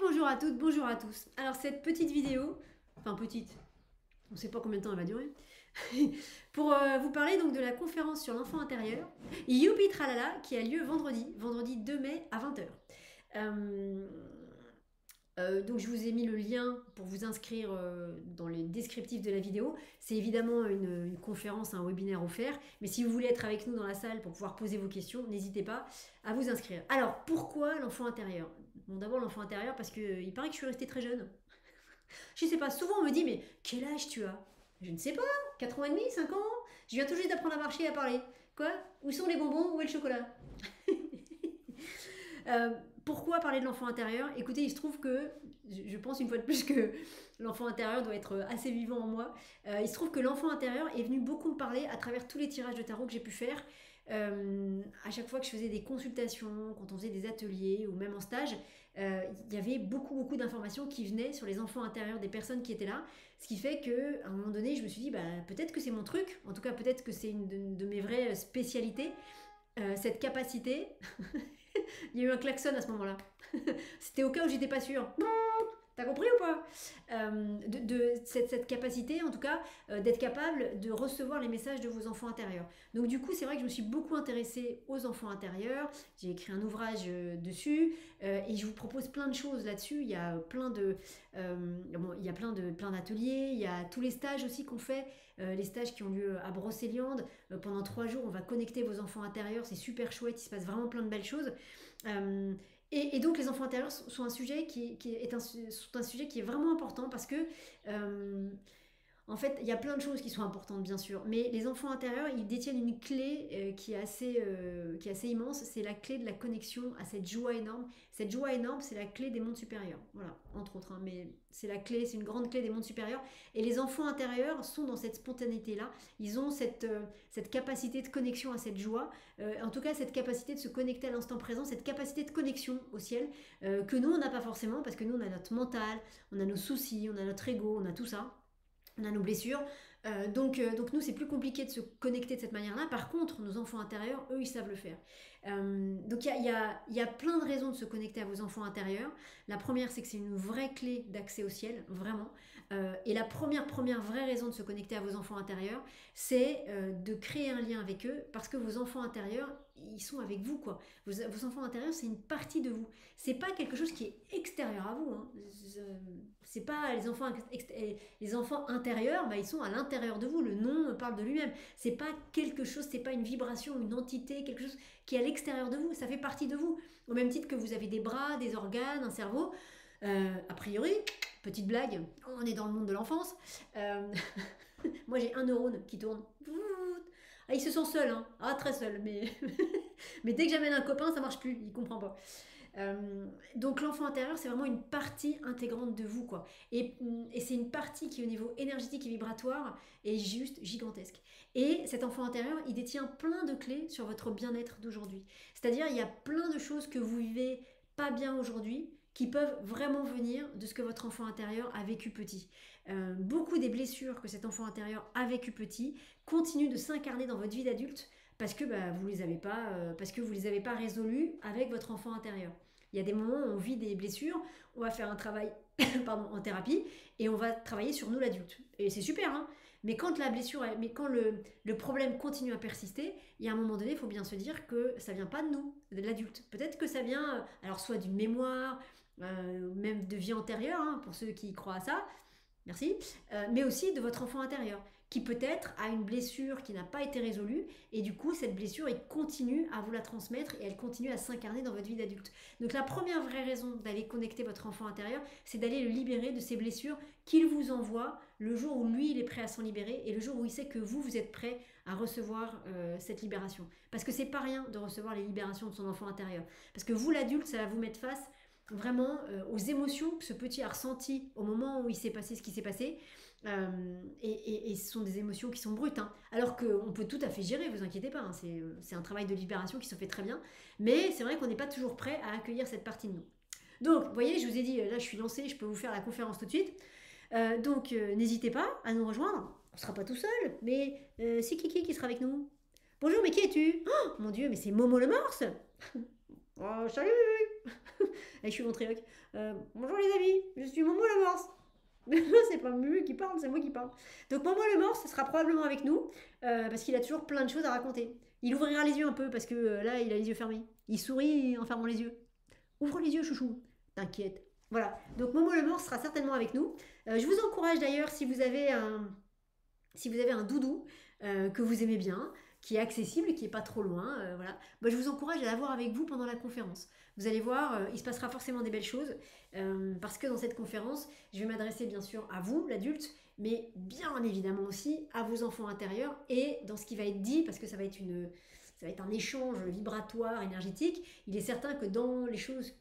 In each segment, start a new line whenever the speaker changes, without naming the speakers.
Bonjour à toutes, bonjour à tous. Alors cette petite vidéo, enfin petite, on ne sait pas combien de temps elle va durer, pour vous parler donc de la conférence sur l'enfant intérieur, Youpi Tralala, qui a lieu vendredi 2 mai à 20 h. Donc je vous ai mis le lien pour vous inscrire dans les descriptifs de la vidéo. C'est évidemment une conférence, un webinaire offert, mais si vous voulez être avec nous dans la salle pour pouvoir poser vos questions, n'hésitez pas à vous inscrire. Alors pourquoi l'enfant intérieur? Bon, d'abord l'enfant intérieur parce qu'il paraît que je suis restée très jeune. Je sais pas, souvent on me dit mais quel âge tu as? Je ne sais pas, 4 ans et demi, 5 ans? Je viens tout juste d'apprendre à marcher et à parler. Quoi? Où sont les bonbons? Où est le chocolat? Pourquoi parler de l'enfant intérieur? Écoutez, il se trouve que, je pense une fois de plus que l'enfant intérieur doit être assez vivant en moi. Il se trouve que l'enfant intérieur est venu beaucoup me parler à travers tous les tirages de tarot que j'ai pu faire. À chaque fois que je faisais des consultations, quand on faisait des ateliers ou même en stage, il y avait beaucoup d'informations qui venaient sur les enfants intérieurs des personnes qui étaient là. Ce qui fait qu'à un moment donné, je me suis dit, bah, peut-être que c'est mon truc. En tout cas, peut-être que c'est une de mes vraies spécialités. Cette capacité... Il y a eu un klaxon à ce moment-là. C'était au cas où j'étais pas sûre. T'as compris ou pas? Cette capacité, en tout cas, d'être capable de recevoir les messages de vos enfants intérieurs. Donc du coup, c'est vrai que je me suis beaucoup intéressée aux enfants intérieurs. J'ai écrit un ouvrage dessus et je vous propose plein de choses là-dessus. Il y a plein d'ateliers, il y a tous les stages aussi qu'on fait, les stages qui ont lieu à Brocéliande. Pendant 3 jours, on va connecter vos enfants intérieurs. C'est super chouette, il se passe vraiment plein de belles choses. Et donc les enfants intérieurs sont un sujet sont un sujet qui est vraiment important parce que en fait, il y a plein de choses qui sont importantes, bien sûr, mais les enfants intérieurs, ils détiennent une clé qui est assez immense. C'est la clé de la connexion à cette joie énorme. Cette joie énorme, c'est la clé des mondes supérieurs. Voilà, entre autres, hein, mais c'est la clé, c'est une grande clé des mondes supérieurs. Et les enfants intérieurs sont dans cette spontanéité-là. Ils ont cette capacité de connexion à cette joie, en tout cas, cette capacité de se connecter à l'instant présent, cette capacité de connexion au ciel, que nous, on n'a pas forcément, parce que nous, on a notre mental, on a nos soucis, on a notre ego, on a tout ça. On a nos blessures. Donc nous, c'est plus compliqué de se connecter de cette manière-là. Par contre, nos enfants intérieurs, eux, ils savent le faire. Donc il y a plein de raisons de se connecter à vos enfants intérieurs. La première, c'est que c'est une vraie clé d'accès au ciel, vraiment. Et la première vraie raison de se connecter à vos enfants intérieurs, c'est de créer un lien avec eux, parce que vos enfants intérieurs, ils sont avec vous, quoi. Vos enfants intérieurs, c'est une partie de vous. C'est pas quelque chose qui est extérieur à vous. Hein. C'est pas les enfants intérieurs, bah, ils sont à l'intérieur de vous. Le nom parle de lui-même. C'est pas quelque chose, c'est pas une vibration, une entité, quelque chose qui est à l'extérieur de vous. Ça fait partie de vous. Au même titre que vous avez des bras, des organes, un cerveau. A priori, petite blague, on est dans le monde de l'enfance. Moi, j'ai un neurone qui tourne. Ah, il se sent seul, hein. Ah, très seul, mais mais dès que j'amène un copain, ça marche plus, il comprend pas. Donc l'enfant intérieur, c'est vraiment une partie intégrante de vous, quoi. Et c'est une partie qui, au niveau énergétique et vibratoire, est juste gigantesque. Et cet enfant intérieur, il détient plein de clés sur votre bien-être d'aujourd'hui. C'est-à-dire, il y a plein de choses que vous vivez pas bien aujourd'hui qui peuvent vraiment venir de ce que votre enfant intérieur a vécu petit. Beaucoup des blessures que cet enfant intérieur a vécu petit continuent de s'incarner dans votre vie d'adulte parce que bah, vous les avez pas, parce que vous les avez pas résolues avec votre enfant intérieur. Il y a des moments où on vit des blessures, on va faire un travail pardon, en thérapie et on va travailler sur nous l'adulte. Et c'est super, hein. Mais quand la blessure, mais quand le problème continue à persister, il y a un moment donné, il faut bien se dire que ça vient pas de nous, de l'adulte. Peut-être que ça vient, alors soit d'une mémoire, même de vie antérieure, hein, pour ceux qui croient à ça, merci, mais aussi de votre enfant intérieur, qui peut-être a une blessure qui n'a pas été résolue, et du coup, cette blessure, il continue à vous la transmettre, et elle continue à s'incarner dans votre vie d'adulte. Donc la première vraie raison d'aller connecter votre enfant intérieur, c'est d'aller le libérer de ces blessures qu'il vous envoie le jour où lui, il est prêt à s'en libérer, et le jour où il sait que vous êtes prêt à recevoir cette libération. Parce que c'est pas rien de recevoir les libérations de son enfant intérieur. Parce que vous, l'adulte, ça va vous mettre face vraiment aux émotions que ce petit a ressenties au moment où il s'est passé ce qui s'est passé. Et ce sont des émotions qui sont brutes. Hein. Alors qu'on peut tout à fait gérer, vous inquiétez pas. Hein. C'est un travail de libération qui se fait très bien. Mais c'est vrai qu'on n'est pas toujours prêt à accueillir cette partie de nous. Donc, vous voyez, je vous ai dit, là je suis lancée, je peux vous faire la conférence tout de suite. Donc, n'hésitez pas à nous rejoindre. On ne sera pas tout seul, mais c'est qui sera avec nous? Bonjour, mais qui es-tu? Oh, mon Dieu, mais c'est Momo le morse. Oh, salut. Et je suis ventriloque. Bonjour les amis, je suis Momo le morse. C'est pas Mumu qui parle, c'est moi qui parle. Donc Momo le morse sera probablement avec nous parce qu'il a toujours plein de choses à raconter. Il ouvrira les yeux un peu parce que là il a les yeux fermés. Il sourit en fermant les yeux. Ouvre les yeux chouchou. T'inquiète. Voilà. Donc Momo le morse sera certainement avec nous. Je vous encourage d'ailleurs si vous avez un doudou que vous aimez bien, qui est accessible, qui est pas trop loin, voilà. Bah, je vous encourage à l'avoir avec vous pendant la conférence. Vous allez voir, il se passera forcément des belles choses, parce que dans cette conférence, je vais m'adresser bien sûr à vous, l'adulte, mais bien évidemment aussi à vos enfants intérieurs et dans ce qui va être dit, parce que ça va être un échange vibratoire, énergétique. Il est certain que dans les choses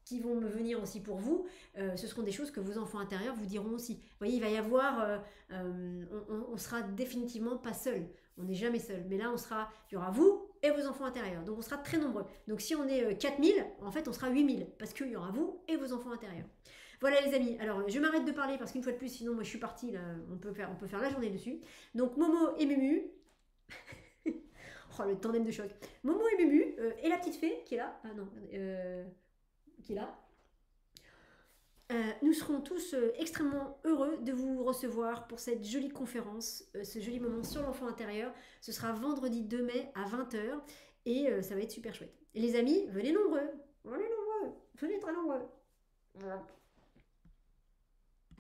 qui vont me venir aussi pour vous, ce seront des choses que vos enfants intérieurs vous diront aussi. Vous voyez, il va y avoir, on sera définitivement pas seul. On n'est jamais seul. Mais là, il y aura vous et vos enfants intérieurs. Donc on sera très nombreux. Donc si on est 4000, en fait, on sera 8000 parce qu'il y aura vous et vos enfants intérieurs. Voilà les amis. Alors je m'arrête de parler parce qu'une fois de plus, sinon moi je suis partie là. On peut faire la journée dessus. Donc Momo et Mumu. Oh le tandem de choc. Momo et Mumu et la petite fée qui est là. Ah non. Qui est là. Nous serons tous extrêmement heureux de vous recevoir pour cette jolie conférence, ce joli moment sur l'enfant intérieur. Ce sera vendredi 2 mai à 20h et ça va être super chouette. Et les amis, venez nombreux, venez très nombreux.